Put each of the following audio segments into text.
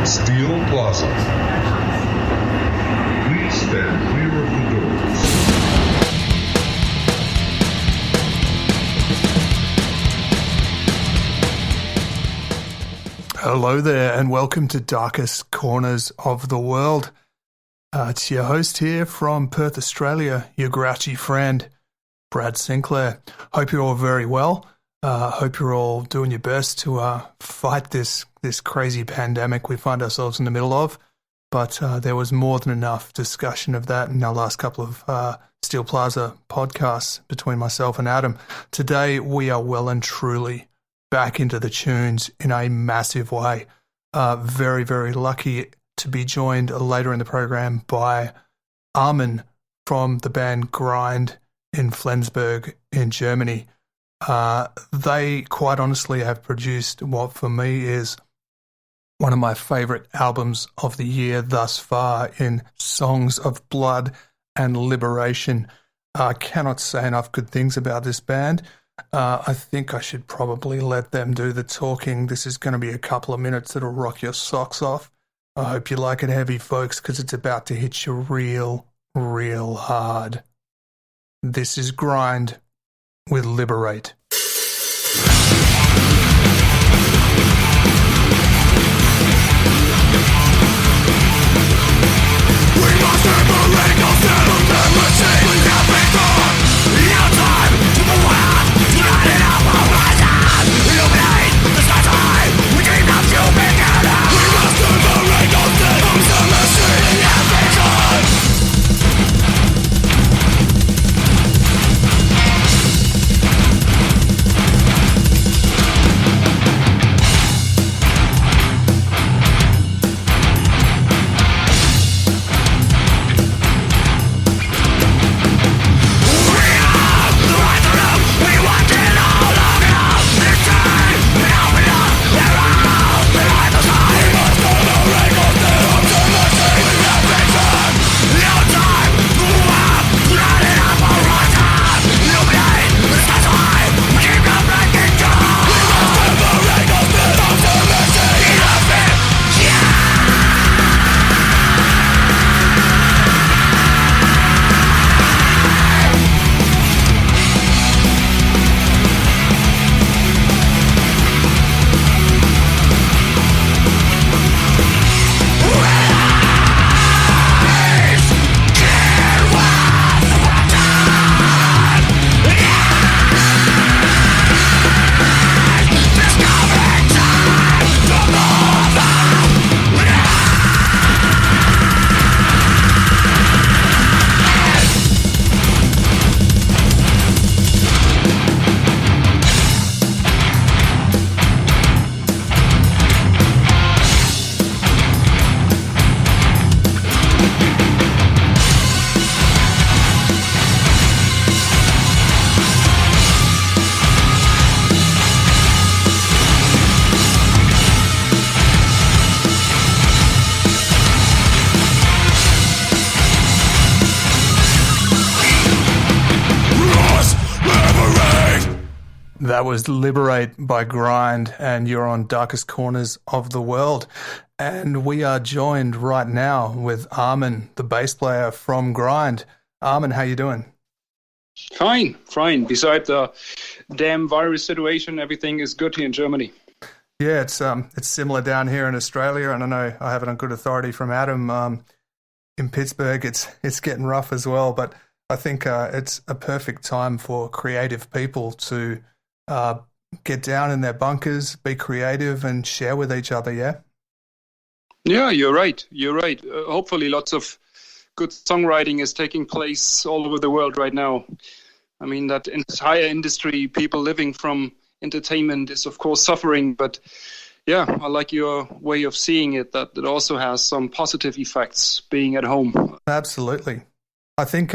Steel Plaza. Please stand clear of the doors. Hello there and welcome to Darkest Corners of the World. It's your host here from Perth, Australia, your grouchy friend, Brad Sinclair. Hope you're all very well. Hope you're all doing your best to fight this crazy pandemic we find ourselves in the middle of. But there was more than enough discussion of that in our last couple of Steel Plaza podcasts between myself and Adam. Today we are well and truly back into the tunes in a massive way. Very, very lucky to be joined later in the program by Armin from the band Grind in Flensburg in Germany. They quite honestly have produced what for me is one of my favorite albums of the year thus far in Songs of Blood and Liberation. I cannot say enough good things about this band. I think I should probably let them do the talking. This is going to be a couple of minutes that'll rock your socks off. I hope you like it heavy, folks, because it's about to hit you real, real hard. This is Grind with Liberate. We must liberate ourselves from the machine we have become. No time to move on, not enough horizon. Illuminate the sky, we dream of you together. We must liberate ourselves from the machine we have become. That was Liberate by Grind, and you're on Darkest Corners of the World. And we are joined right now with Armin, the bass player from Grind. Armin, how you doing? Fine. Besides the damn virus situation, everything is good here in Germany. Yeah, it's similar down here in Australia, and I know I have it on good authority from Adam. In Pittsburgh, it's getting rough as well, but I think it's a perfect time for creative people to get down in their bunkers, be creative, and share with each other, yeah? Yeah, you're right. Hopefully lots of good songwriting is taking place all over the world right now. I mean, that entire industry, people living from entertainment is, of course, suffering. But, yeah, I like your way of seeing it, that it also has some positive effects being at home. Absolutely. I think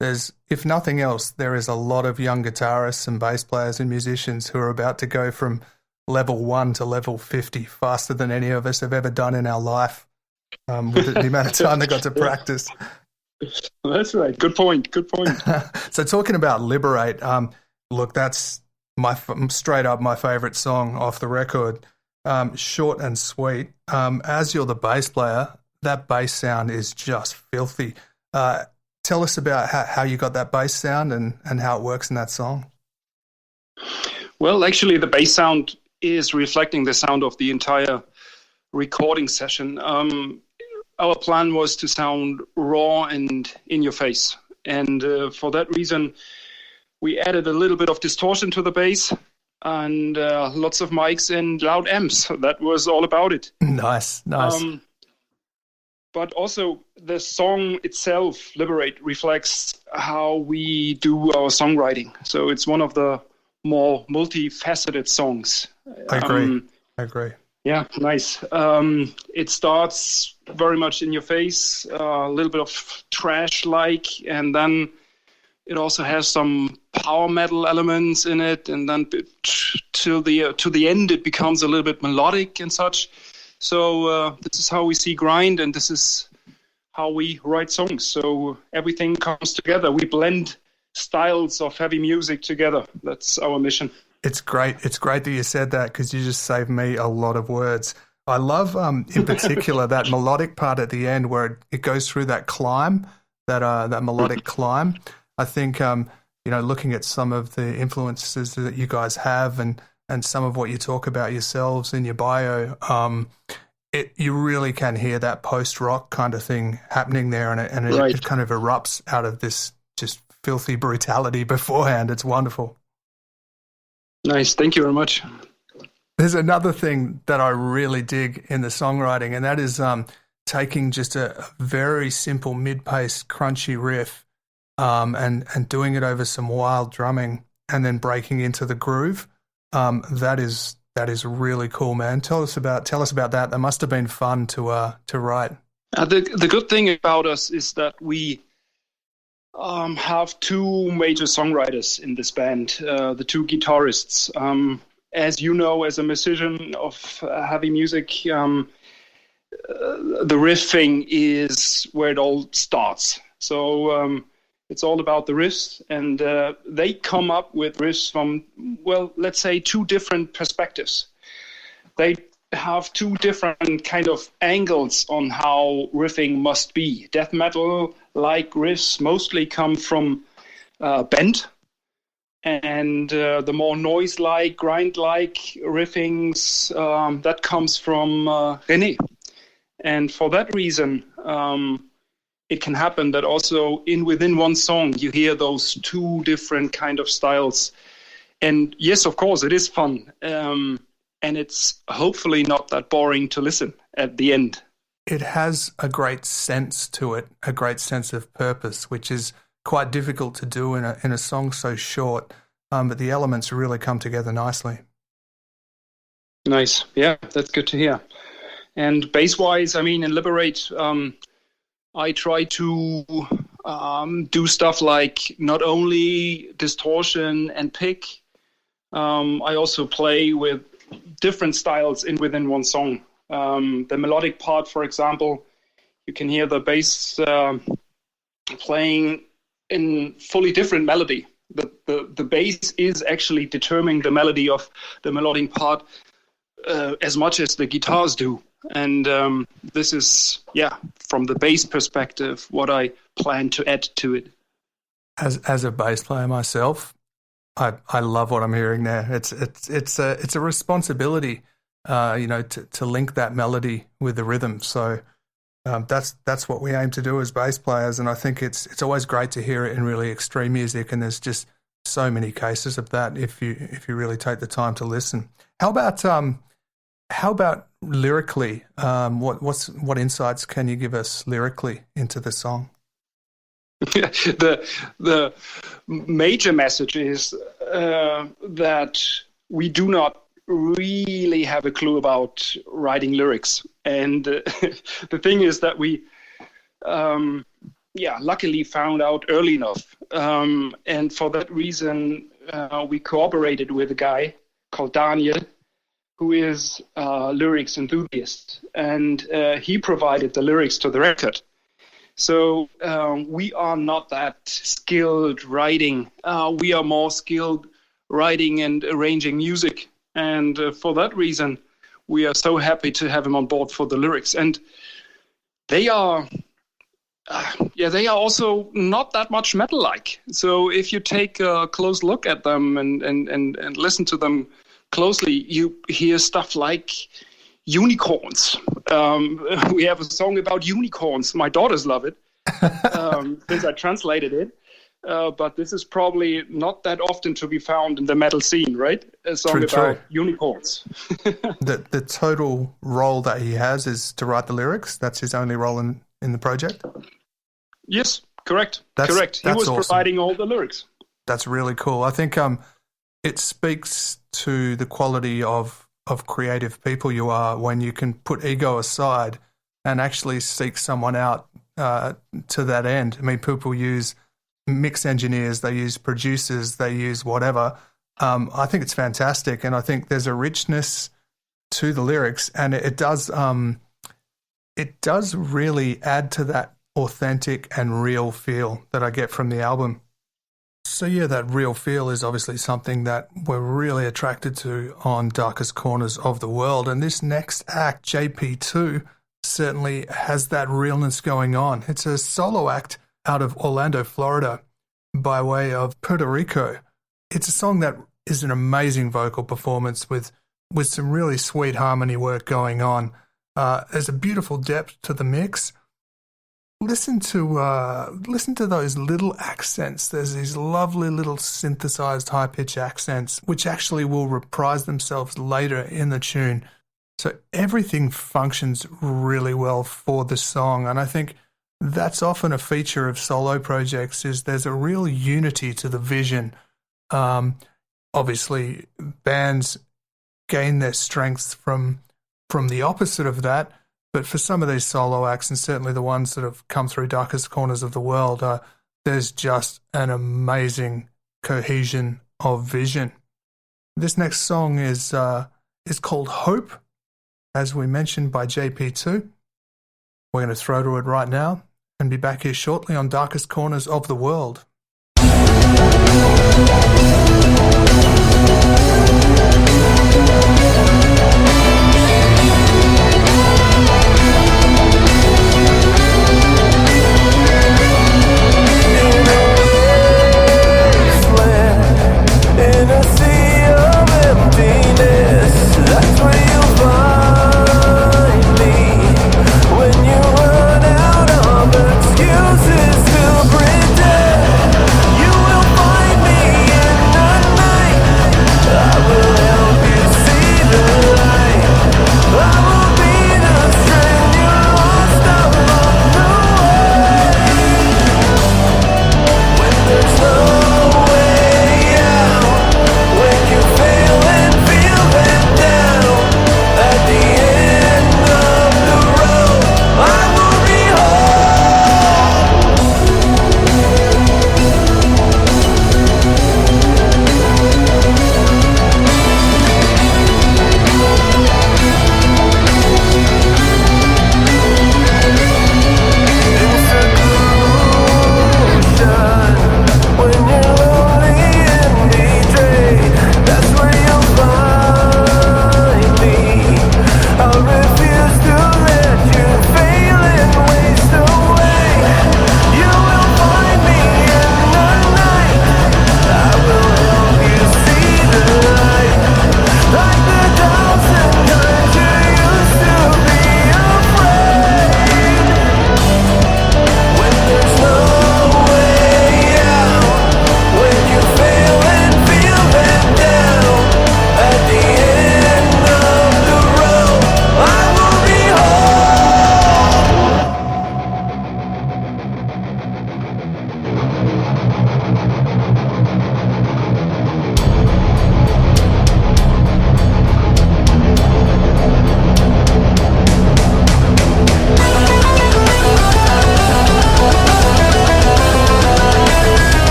there's, if nothing else, there is a lot of young guitarists and bass players and musicians who are about to go from level 1 to level 50 faster than any of us have ever done in our life, with the amount of time they got to practice. That's right. Good point. So talking about Liberate, look, that's straight up my favourite song off the record. short and sweet. As you're the bass player, that bass sound is just filthy. Tell us about how you got that bass sound and how it works in that song. Well, actually, the bass sound is reflecting the sound of the entire recording session. Our plan was to sound raw and in your face. And for that reason, we added a little bit of distortion to the bass and lots of mics and loud amps. That was all about it. Nice. But also the song itself, Liberate, reflects how we do our songwriting. So it's one of the more multifaceted songs. I agree. Yeah, nice. It starts very much in your face, a little bit of trash-like, and then it also has some power metal elements in it, and then to the end it becomes a little bit melodic and such. So this is how we see grind, and this is how we write songs. So everything comes together. We blend styles of heavy music together. That's our mission. It's great. It's great that you said that because you just saved me a lot of words. I love, in particular, that melodic part at the end where it goes through that climb, that melodic climb. I think, looking at some of the influences that you guys have and some of what you talk about yourselves in your bio, you really can hear that post-rock kind of thing happening there, and it kind of erupts out of this just filthy brutality beforehand. It's wonderful. Nice. Thank you very much. There's another thing that I really dig in the songwriting, and that is taking just a very simple mid-paced crunchy riff and doing it over some wild drumming and then breaking into the groove. That is really cool, man. Tell us about that. That must have been fun to write. The good thing about us is that we have two major songwriters in this band, the two guitarists. As you know, as a musician of heavy music, the riffing is where it all starts. So it's all about the riffs, and they come up with riffs from, well, let's say two different perspectives. They have two different kind of angles on how riffing must be. Death metal-like riffs mostly come from Bent, and the more noise-like, grind-like riffings, that comes from René. And for that reason, it can happen that also within one song you hear those two different kind of styles. And yes, of course, it is fun. And it's hopefully not that boring to listen at the end. It has a great sense to it, a great sense of purpose, which is quite difficult to do in a song so short, but the elements really come together nicely. Nice. Yeah, that's good to hear. And bass-wise, I mean, in Liberate, I try to do stuff like not only distortion and pick, I also play with different styles within one song. The melodic part, for example, you can hear the bass playing in fully different melody. The bass is actually determining the melody of the melodic part as much as the guitars do. And this is, from the bass perspective, what I plan to add to it. As a bass player myself, I love what I'm hearing there. It's a responsibility, to link that melody with the rhythm. So that's what we aim to do as bass players, and I think it's always great to hear it in really extreme music. And there's just so many cases of that if you really take the time to listen. How about lyrically? What insights can you give us lyrically into the song? The major message is that we do not really have a clue about writing lyrics, and the thing is that we luckily found out early enough, and for that reason we cooperated with a guy called Daniel, who is a lyrics enthusiast, and he provided the lyrics to the record. So we are not that skilled writing. We are more skilled writing and arranging music. And for that reason, we are so happy to have him on board for the lyrics. And they are, they are also not that much metal-like. So if you take a close look at them and listen to them closely, you hear stuff like unicorns. We have a song about unicorns. My daughters love it since I translated it. But this is probably not that often to be found in the metal scene, right? A song about unicorns. The total role that he has is to write the lyrics. That's his only role in the project? Yes, correct. That's He was awesome. providing all the lyrics. That's really cool. I think it speaks to the quality of creative people you are when you can put ego aside and actually seek someone out to that end. I mean, people use mix engineers, they use producers, they use whatever. I think it's fantastic, and I think there's a richness to the lyrics, and it does really add to that authentic and real feel that I get from the album. So yeah, that real feel is obviously something that we're really attracted to on Darkest Corners of the World, and this next act, JP2, certainly has that realness going on. It's a solo act out of Orlando, Florida, by way of Puerto Rico. It's a song that is an amazing vocal performance with some really sweet harmony work going on. There's a beautiful depth to the mix. Listen to those little accents. There's these lovely little synthesized high-pitch accents, which actually will reprise themselves later in the tune. So everything functions really well for the song, and I think that's often a feature of solo projects, is there's a real unity to the vision. Obviously, bands gain their strengths from the opposite of that, but for some of these solo acts, and certainly the ones that have come through Darkest Corners of the World, there's just an amazing cohesion of vision. This next song is called Hope, as we mentioned, by JP2. We're going to throw to it right now and be back here shortly on Darkest Corners of the World.